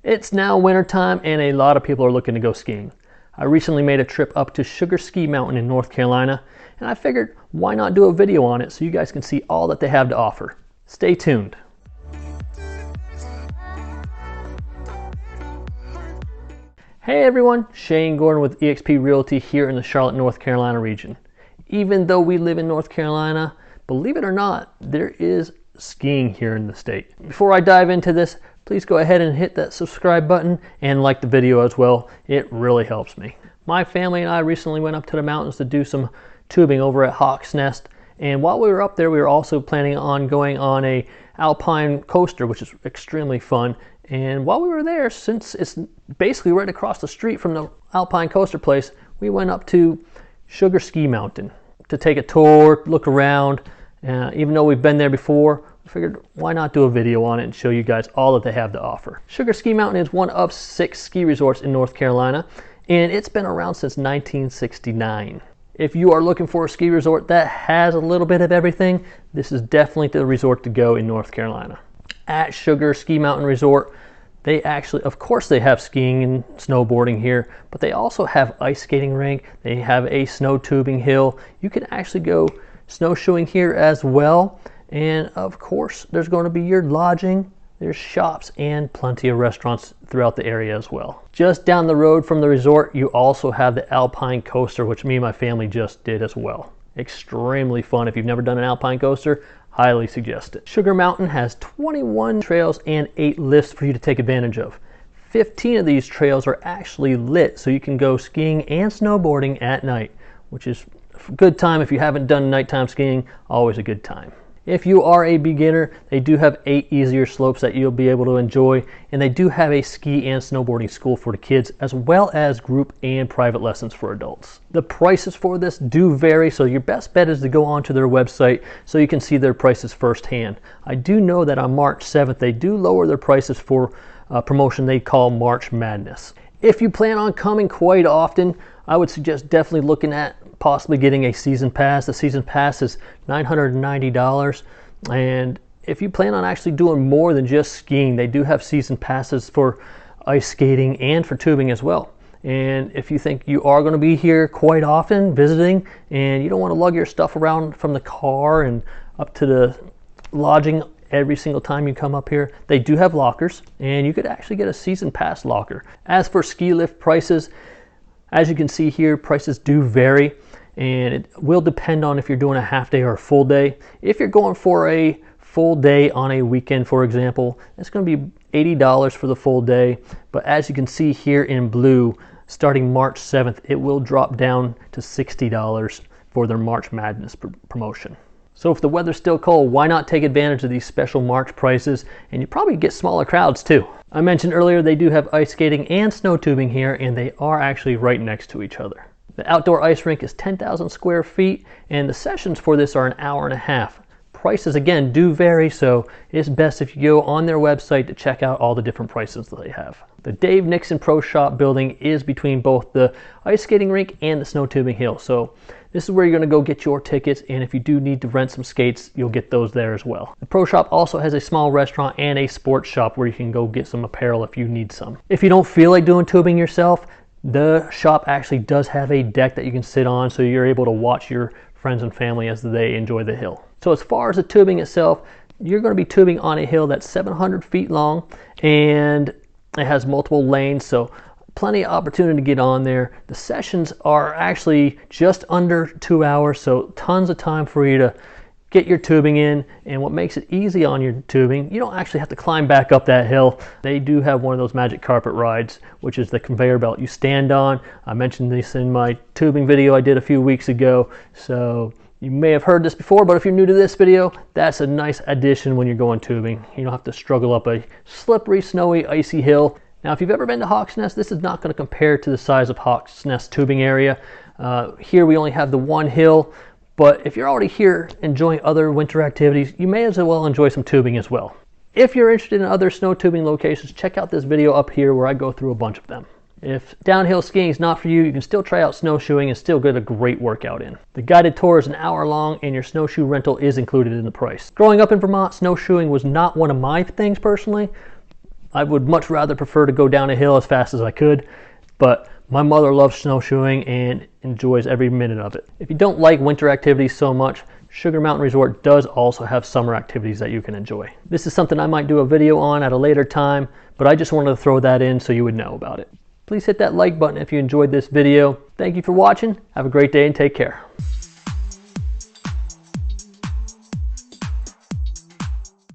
It's now winter time and a lot of people are looking to go skiing. I recently made a trip up to Sugar Ski Mountain in North Carolina, and I figured why not do a video on it so you guys can see all that they have to offer. Stay tuned. Hey everyone, Shane Gordon with eXp Realty here in the Charlotte, North Carolina region. Even though we live in North Carolina, believe it or not, there is skiing here in the state. Before I dive into this, please go ahead and hit that subscribe button and like the video as well. It really helps me. My family and I recently went up to the mountains to do some tubing over at Hawk's Nest, and while we were up there, we were also planning on going on a alpine coaster, which is extremely fun. And while we were there, since it's basically right across the street from the alpine coaster place, we went up to Sugar Ski Mountain to take a tour, look around. Even though we've been there before, I figured why not do a video on it and show you guys all that they have to offer. Sugar Ski Mountain is one of 6 ski resorts in North Carolina, and it's been around since 1969. If you are looking for a ski resort that has a little bit of everything, this is definitely the resort to go in North Carolina. At Sugar Ski Mountain Resort, they actually, of course they have skiing and snowboarding here, but they also have ice skating rink, they have a snow tubing hill. You can actually go snowshoeing here as well, and of course there's going to be your lodging, there's shops and plenty of restaurants throughout the area as well. Just down the road from the resort, you also have the Alpine Coaster, which me and my family just did as well. Extremely fun. If you've never done an Alpine Coaster, highly suggest it. Sugar Mountain has 21 trails and 8 lifts for you to take advantage of. 15 of these trails are actually lit, so you can go skiing and snowboarding at night, which is a good time. If you haven't done nighttime skiing, always a good time. If you are a beginner, they do have 8 easier slopes that you'll be able to enjoy, and they do have a ski and snowboarding school for the kids, as well as group and private lessons for adults. The prices for this do vary, so your best bet is to go onto their website so you can see their prices firsthand. I do know that on March 7th, they do lower their prices for a promotion they call March Madness. If you plan on coming quite often, I would suggest definitely looking at possibly getting a season pass. The season pass is $990, and if you plan on actually doing more than just skiing, they do have season passes for ice skating and for tubing as well. And if you think you are going to be here quite often visiting and you don't want to lug your stuff around from the car and up to the lodging every single time you come up here, they do have lockers, and you could actually get a season pass locker. As for ski lift prices, as you can see here, prices do vary, and it will depend on if you're doing a half day or a full day. If you're going for a full day on a weekend, for example, it's going to be $80 for the full day. But as you can see here in blue, starting March 7th, it will drop down to $60 for their March Madness promotion. So if the weather's still cold, why not take advantage of these special March prices, and you probably get smaller crowds too. I mentioned earlier they do have ice skating and snow tubing here, and they are actually right next to each other. The outdoor ice rink is 10,000 square feet, and the sessions for this are an hour and a half. Prices again do vary, so it's best if you go on their website to check out all the different prices that they have. The Dave Nixon Pro Shop building is between both the ice skating rink and the snow tubing hill, so this is where you're going to go get your tickets, and if you do need to rent some skates, you'll get those there as well. The Pro Shop also has a small restaurant and a sports shop where you can go get some apparel if you need some. If you don't feel like doing tubing yourself, the shop actually does have a deck that you can sit on, so you're able to watch your friends and family as they enjoy the hill. So as far as the tubing itself, you're going to be tubing on a hill that's 700 feet long, and it has multiple lanes, so plenty of opportunity to get on there. The sessions are actually just under 2 hours, so tons of time for you to get your tubing in. And what makes it easy on your tubing, you don't actually have to climb back up that hill. They do have one of those magic carpet rides, which is the conveyor belt you stand on. I mentioned this in my tubing video I did a few weeks ago, so you may have heard this before, but if you're new to this video, that's a nice addition when you're going tubing. You don't have to struggle up a slippery, snowy, icy hill. Now, if you've ever been to Hawk's Nest, this is not going to compare to the size of Hawk's Nest tubing area. Here we only have the one hill, but if you're already here enjoying other winter activities, you may as well enjoy some tubing as well. If you're interested in other snow tubing locations, check out this video up here where I go through a bunch of them. If downhill skiing is not for you, you can still try out snowshoeing and still get a great workout in. The guided tour is an hour long, and your snowshoe rental is included in the price. Growing up in Vermont, snowshoeing was not one of my things personally, I would much rather prefer to go down a hill as fast as I could, but my mother loves snowshoeing and enjoys every minute of it. If you don't like winter activities so much, Sugar Mountain Resort does also have summer activities that you can enjoy. This is something I might do a video on at a later time, but I just wanted to throw that in so you would know about it. Please hit that like button if you enjoyed this video. Thank you for watching. Have a great day and take care.